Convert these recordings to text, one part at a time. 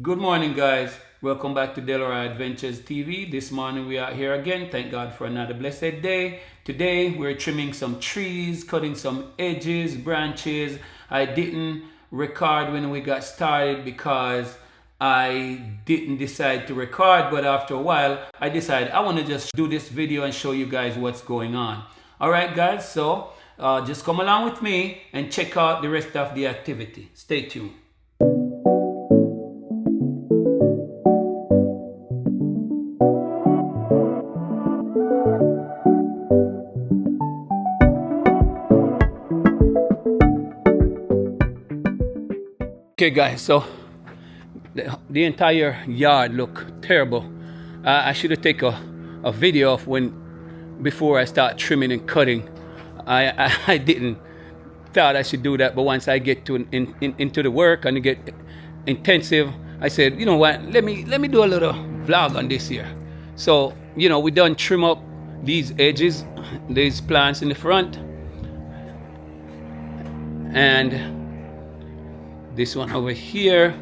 Good morning, guys. Welcome back to Delora Adventures TV. This morning we are here again. Thank God for another blessed day. Today we're trimming some trees, cutting some edges, branches. I didn't record when we got started because I didn't decide to record, but after a while I decided I want to just do this video and show you guys what's going on. All right, guys, so just come along with me and check out the rest of the activity. Stay tuned. Okay, guys, so the entire yard look terrible. I should have taken a video of when before I start trimming and cutting. I didn't thought I should do that, but once I get to into the work and get intensive, I said, you know what, let me do a little vlog on this here. So we done trim up these edges, these plants in the front, and this one over here,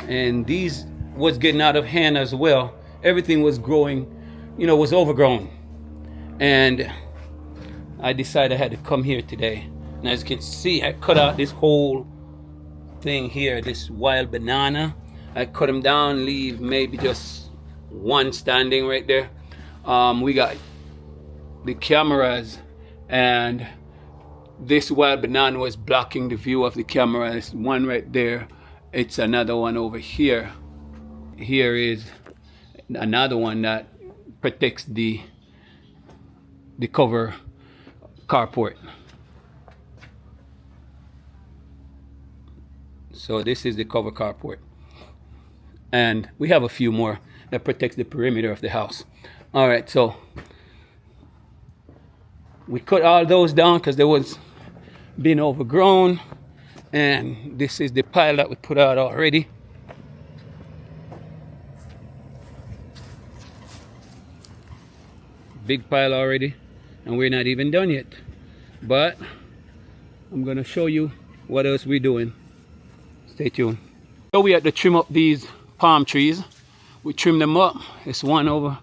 and these was getting out of hand as well. Everything was growing, was overgrown, and I decided I had to come here today. And as you can see, I cut out this whole thing here, this wild banana. I cut them down, leave maybe just one standing right there. We got the cameras, and this wild banana was blocking the view of the camera. There's one right there. It's another one over here. Here is another one that protects the cover carport. So this is the cover carport. And we have a few more that protects the perimeter of the house. All right, so we cut all those down because there was been overgrown, and this is the pile that we put out already. Big pile already, and we're not even done yet, but I'm gonna show you what else we're doing. Stay tuned. So we had to trim up these palm trees. We trimmed them up. It's one over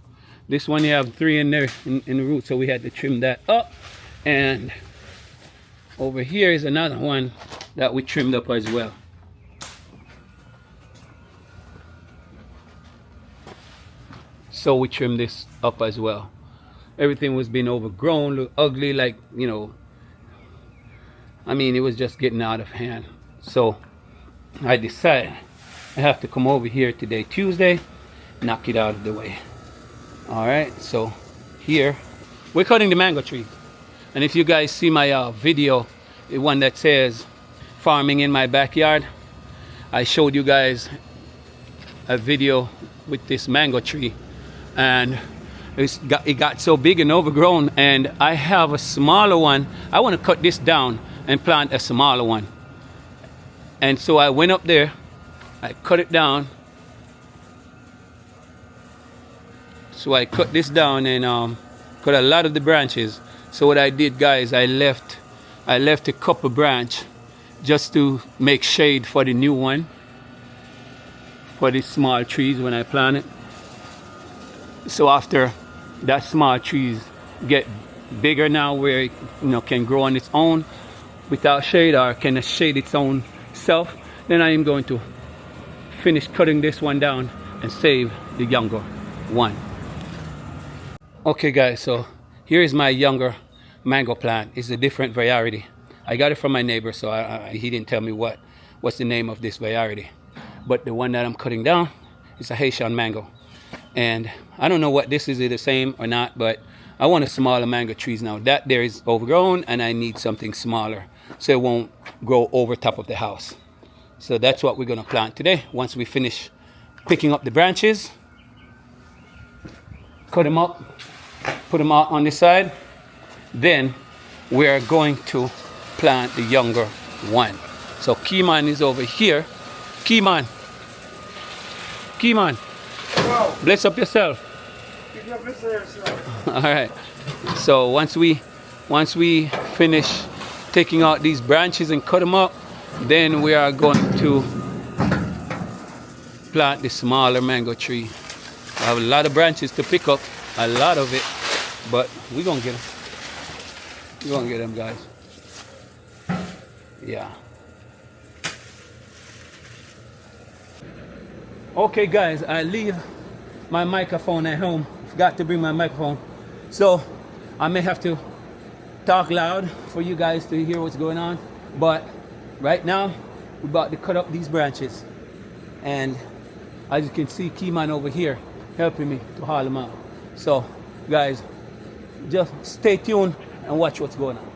this one. You have three in there in the root, so we had to trim that up. And over here is another one that we trimmed up as well. So we trimmed this up as well. Everything was being overgrown, look ugly, like, I mean, it was just getting out of hand. So I decided I have to come over here today, Tuesday, knock it out of the way. All right, so here we're cutting the mango tree. And if you guys see my video, the one that says farming in my backyard, I showed you guys a video with this mango tree, and it got so big and overgrown, and I have a smaller one. I want to cut this down and plant a smaller one. And so I went up there, I cut it down. So I cut this down and cut a lot of the branches. So what I did, guys, I left a couple branch just to make shade for the new one, for the small trees when I plant it. So after that small trees get bigger now, where it can grow on its own without shade, or can shade its own self, then I am going to finish cutting this one down and save the younger one. Okay, guys, so here is my younger mango plant. It's a different variety. I got it from my neighbor, so he didn't tell me what's the name of this variety. But the one that I'm cutting down is a Haitian mango. And I don't know what this is, the same or not, but I want a smaller mango trees now. That there is overgrown, and I need something smaller so it won't grow over top of the house. So that's what we're gonna plant today. Once we finish picking up the branches, cut them up, put them out on the side, then we're going to plant the younger one. So Keyman is over here. Keyman, Wow. bless up yourself. All right, so once we finish taking out these branches and cut them up, then we are going to plant the smaller mango tree. I have a lot of branches to pick up, a lot of it, but we're gonna get them. We're gonna get them, guys. Yeah. Okay, guys, I leave my microphone at home. Forgot to bring my microphone, so I may have to talk loud for you guys to hear what's going on. But right now, we're about to cut up these branches, and as you can see, Keyman over here helping me to haul them out. So, guys, just stay tuned and watch what's going on.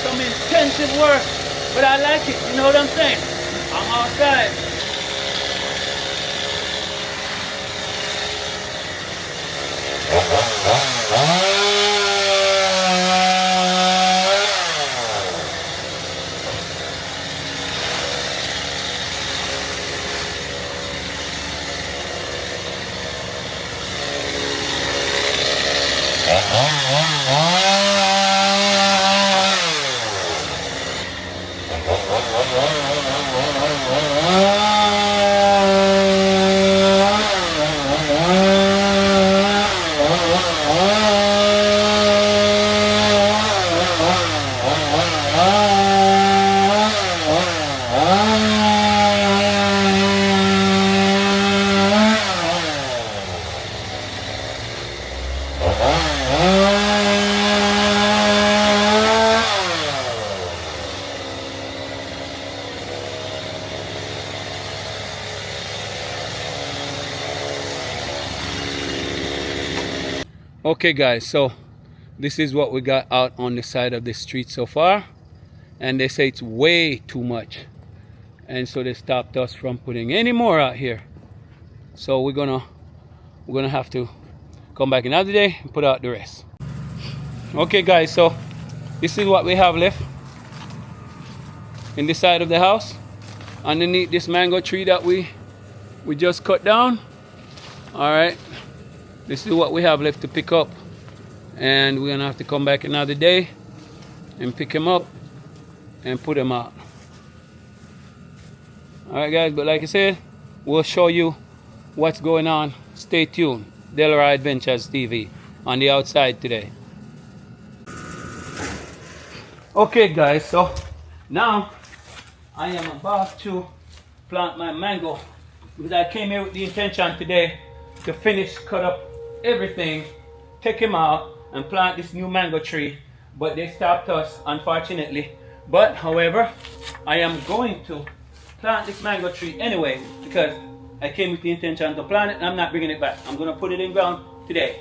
Some intensive work, but I like it. You know what I'm saying? I'm outside. Okay guys, so this is what we got out on the side of the street so far, and they say it's way too much, and so they stopped us from putting any more out here. So we're gonna have to come back another day and put out the rest. Okay guys, so this is what we have left in the side of the house underneath this mango tree that we just cut down. All right, this is what we have left to pick up, and we're gonna have to come back another day and pick them up and put them out. All right guys, but like I said, we'll show you what's going on. Stay tuned. Delray Adventures TV on the outside today. Okay guys, so now I am about to plant my mango, because I came here with the intention today to finish, cut up everything, take him out and plant this new mango tree, but they stopped us unfortunately. But however, I am going to plant this mango tree anyway, because I came with the intention to plant it and I'm not bringing it back. I'm going to put it in ground today.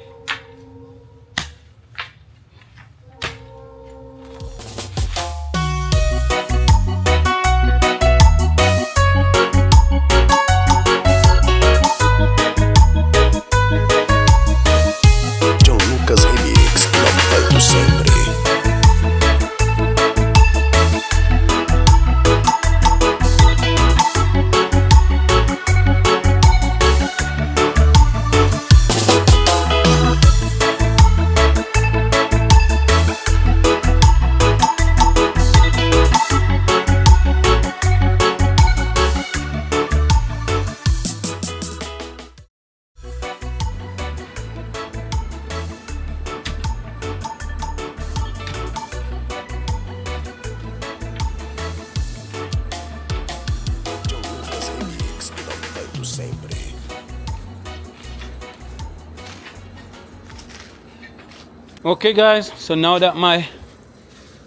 Okay guys, so now that my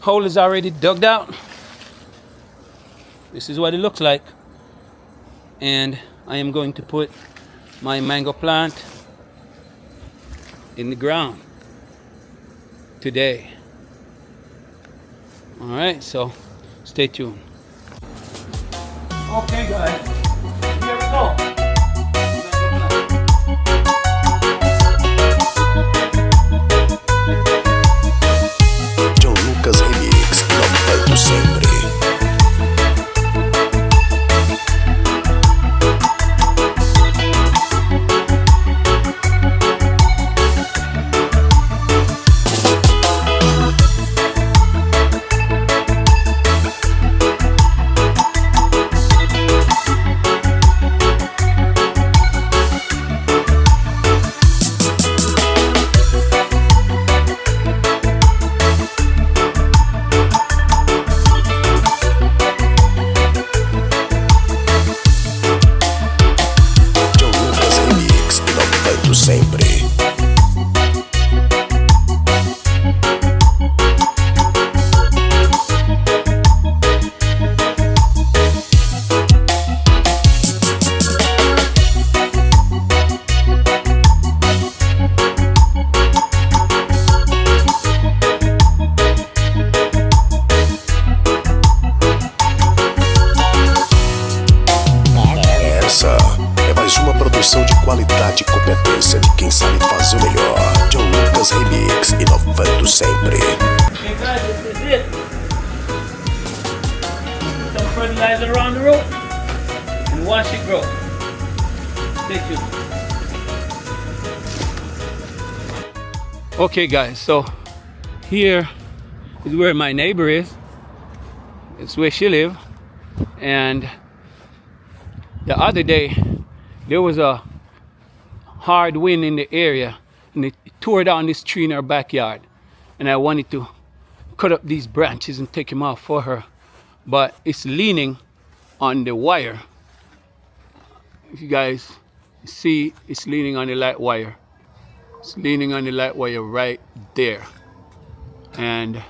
hole is already dug out, this is what it looks like, and I am going to put my mango plant in the ground today. All right, so stay tuned. Okay guys, here we go. Remix, inovando sempre. Sempre. Essa é mais uma produção de qualidade e competência de quem sabe fazer o melhor. John Lucas Remix, inovando sempre. Okay guys, this is it. Put some fertilizer around the root and watch it grow. Stay tuned. Okay guys, so here is where my neighbor is. It's where she lives, and the other day there was a hard wind in the area and it tore down this tree in our backyard, and I wanted to cut up these branches and take them off for her, but it's leaning on the wire. If you guys see, it's leaning on the light wire. It's leaning on the light wire right there, and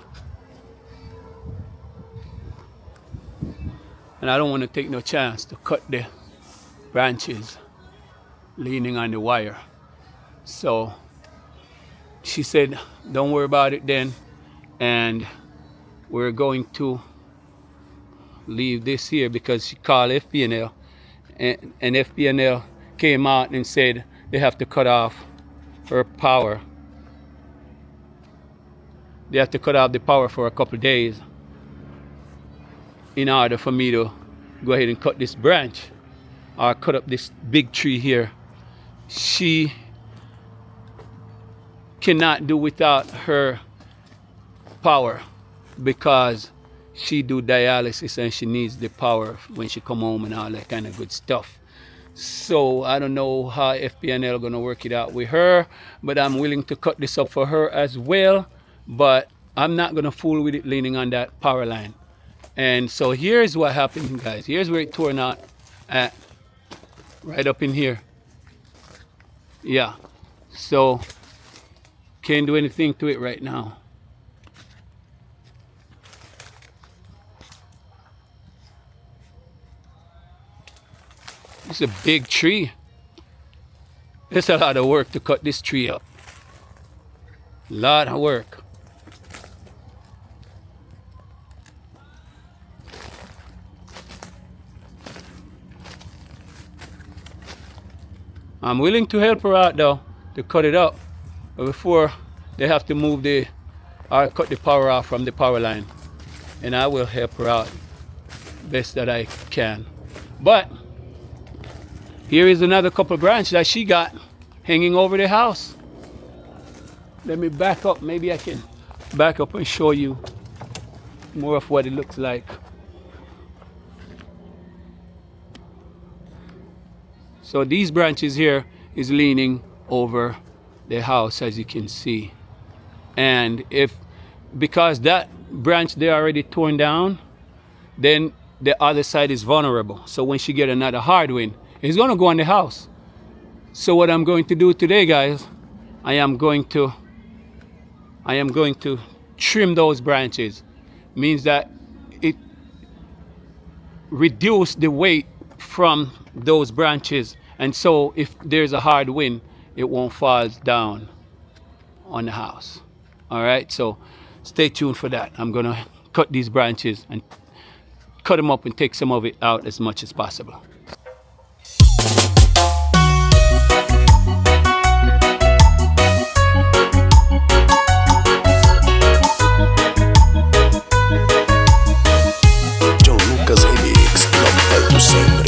I don't want to take no chance to cut the branches leaning on the wire. So she said, don't worry about it then. And we're going to leave this here because she called FPNL. And FPNL came out and said they have to cut off her power. They have to cut off the power for a couple of days in order for me to go ahead and cut this branch or cut up this big tree here. She cannot do without her power because she do dialysis and she needs the power when she come home and all that kind of good stuff. So I don't know how FPNL gonna work it out with her, but I'm willing to cut this up for her as well. But I'm not gonna fool with it leaning on that power line. And so here's what happened, guys. Here's where it torn out at, right up in here. Yeah, so can't do anything to it right now. It's a big tree. It's a lot of work to cut this tree up. Lot of work. I'm willing to help her out though, to cut it up. But before they have to move or cut the power off from the power line. And I will help her out best that I can. But here is another couple branches that she got hanging over the house. Let me back up. Maybe I can back up and show you more of what it looks like. So these branches here is leaning over the house, as you can see. And because that branch they already torn down, then the other side is vulnerable. So when she get another hard wind, it's gonna go on the house. So what I'm going to do today, guys, I am going to trim those branches. Means that it reduce the weight from those branches, and so if there's a hard wind, it won't fall down on the house. All right, so stay tuned for that. I'm gonna cut these branches and cut them up and take some of it out as much as possible. John Lucas Remix, inovando sempre.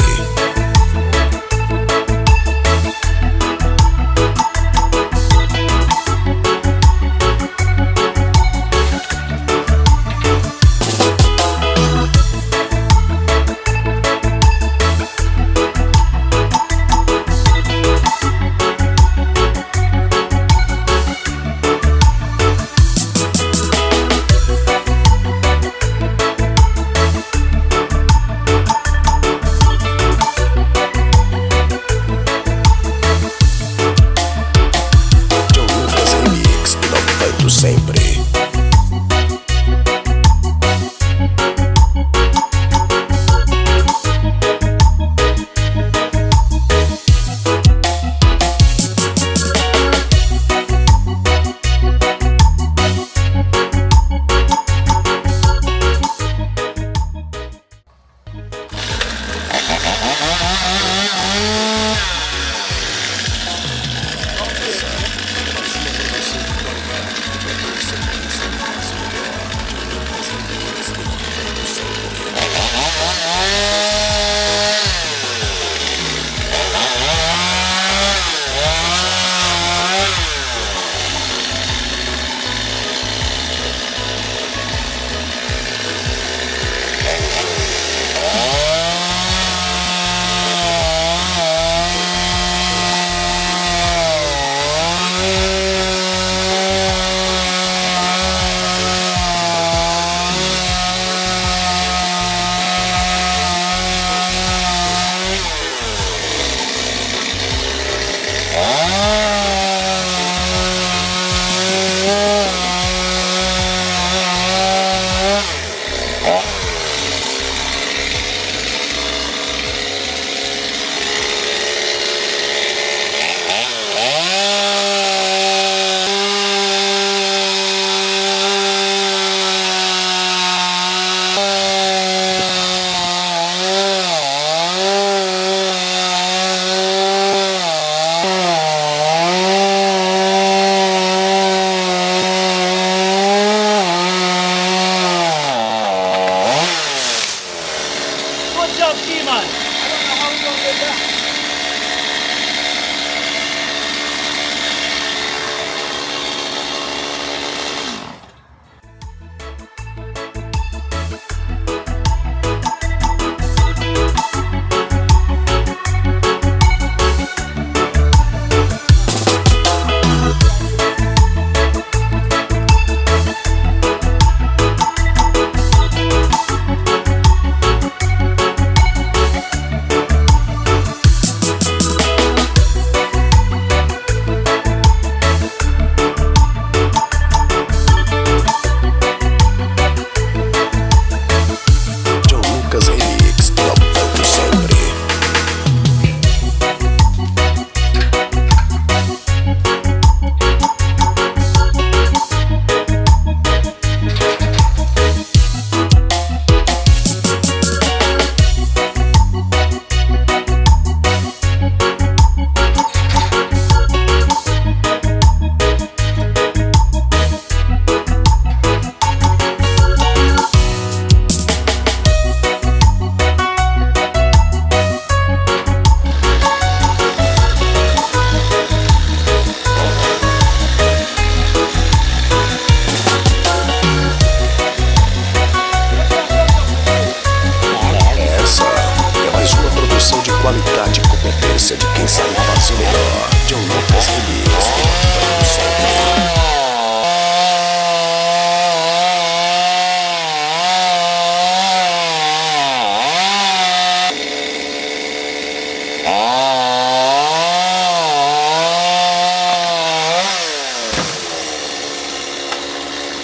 competência de quem sabe fazer o melhor. John Lucas Remix inovando o som.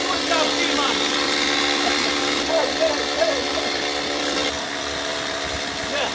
Good job, T-Man. Yeah.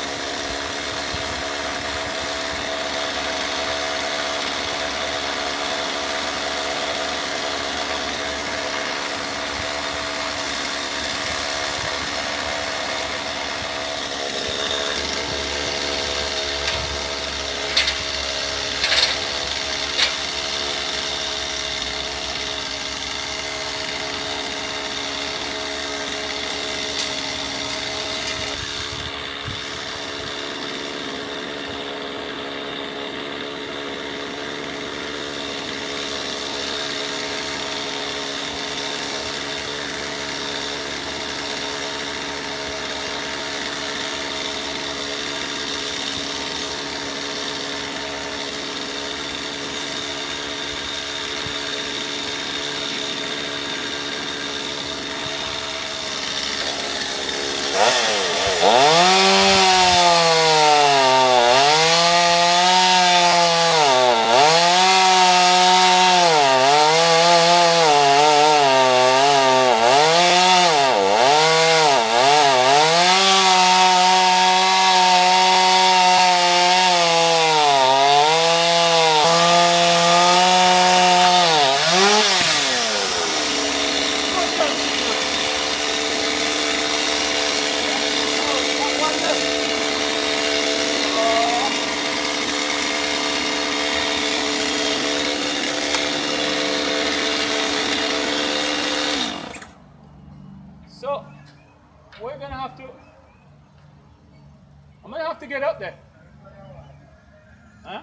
So we're gonna have to. I'm gonna have to get up there. Huh?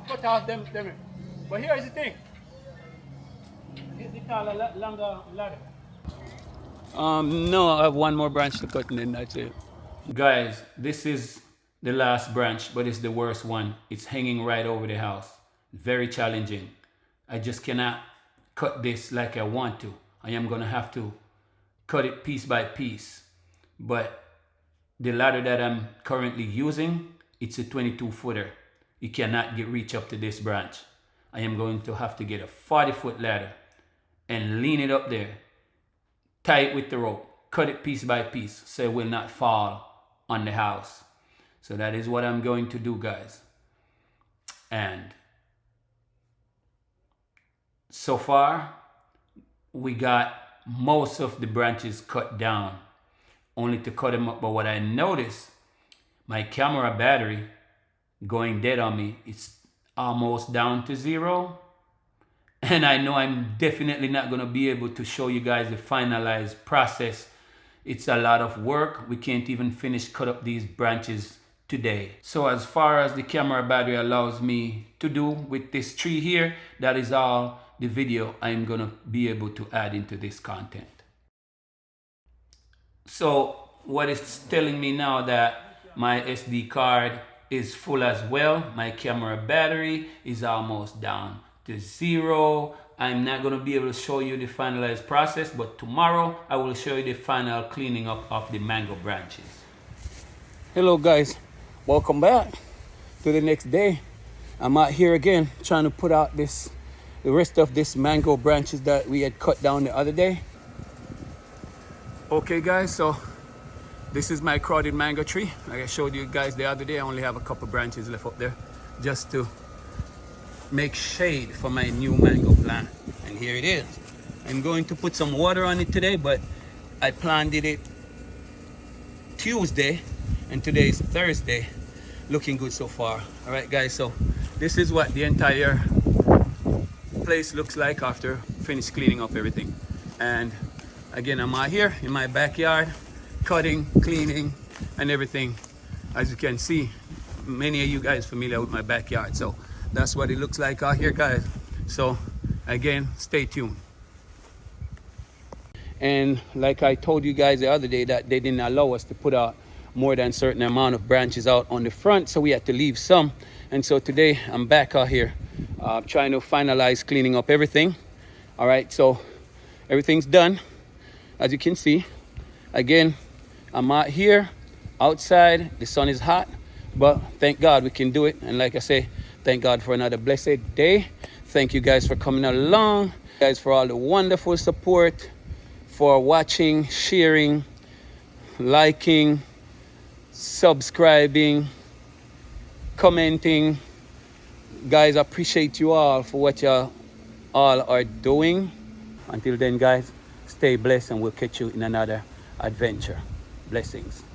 Cut off them. But here's the thing. They call a longer ladder. No, I have one more branch to cut and then that's it. Guys, this is the last branch, but it's the worst one. It's hanging right over the house. Very challenging. I just cannot cut this like I want to. I am gonna have to cut it piece by piece. But the ladder that I'm currently using, it's a 22 footer. You cannot reach up to this branch. I am going to have to get a 40-foot ladder and lean it up there, tie it with the rope, cut it piece by piece so it will not fall on the house. So that is what I'm going to do, guys. And so far, we got most of the branches cut down, only to cut them up. But what I noticed, my camera battery going dead on me, it's almost down to 0. And I know I'm definitely not going to be able to show you guys the finalized process. It's a lot of work. We can't even finish cut up these branches today. So as far as the camera battery allows me to do with this tree here, that is all the video I'm going to be able to add into this content. So what it's telling me now that my SD card is full as well. My camera battery is almost down to 0. I'm not going to be able to show you the finalized process, but tomorrow I will show you the final cleaning up of the mango branches. Hello guys, welcome back to the next day. I'm out here again trying to put out the rest of this mango branches that we had cut down the other day. Okay guys, so this is my crowded mango tree. Like I showed you guys the other day, I only have a couple branches left up there just to make shade for my new mango plant. And here it is. I'm going to put some water on it today, but I planted it Tuesday and today is Thursday. Looking good so far. All right guys, so this is what the entire place looks like after finished cleaning up everything. And again, I'm out here in my backyard cutting, cleaning and everything. As you can see, many of you guys familiar with my backyard, so that's what it looks like out here guys. So again, stay tuned. And like I told you guys the other day that they didn't allow us to put out more than certain amount of branches out on the front, so we had to leave some. And so today I'm back out here trying to finalize cleaning up everything. All right, so everything's done, as you can see. Again, I'm out here outside, the sun is hot, but thank God we can do it. And like I say, thank God for another blessed day. Thank you guys for coming along, guys, for all the wonderful support, for watching, sharing, liking, subscribing, commenting. Guys, I appreciate you all for what you all are doing. Until then, guys, stay blessed, and we'll catch you in another adventure. Blessings.